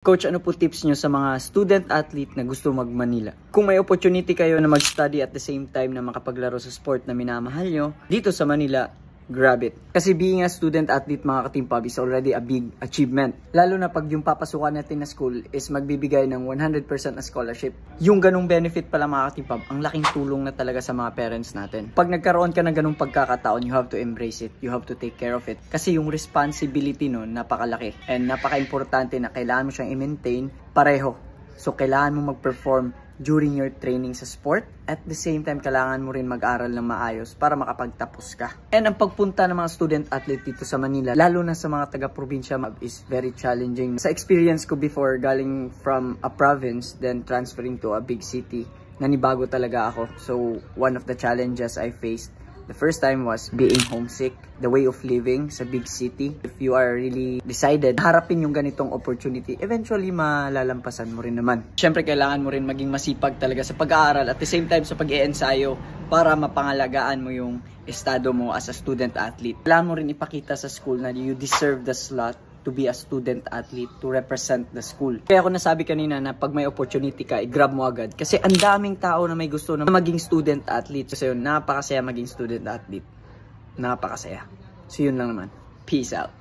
Coach, ano po tips nyo sa mga student-athlete na gusto mag-Manila? Kung may opportunity kayo na mag-study at the same time na makapaglaro sa sport na minamahal nyo, dito sa Manila, grab it. Kasi being a student-athlete, mga ka-team pub, is already a big achievement. Lalo na pag yung papasukan natin na school is magbibigay ng 100% na scholarship. Yung ganung benefit pala, mga ka-team pub, ang laking tulong na talaga sa mga parents natin. Pag nagkaroon ka ng ganung pagkakataon, you have to embrace it. You have to take care of it. Kasi yung responsibility nun, napakalaki. And napaka-importante na kailangan mo siyang i-maintain pareho. So, kailangan mo mag-perform during your training sa sport. At the same time, kailangan mo rin mag-aral ng maayos para makapagtapos ka. And ang pagpunta ng mga student-athlete dito sa Manila, lalo na sa mga taga-probinsya, is very challenging. Sa experience ko before, galing from a province, then transferring to a big city, nanibago talaga ako. So, one of the challenges I faced the first time was being homesick, the way of living sa big city. If you are really decided, harapin yung ganitong opportunity, eventually malalampasan mo rin naman. Siyempre, kailangan mo rin maging masipag talaga sa pag-aaral at the same time sa pag-i-ensayo para mapangalagaan mo yung estado mo as a student-athlete. Kailangan mo rin ipakita sa school na you deserve the slot to be a student-athlete, to represent the school. Kaya ako nasabi kanina na pag may opportunity ka, i-grab mo agad. Kasi ang daming tao na may gusto na maging student-athlete. Kasi yun, napakasaya maging student-athlete. Napakasaya. So yun lang naman. Peace out.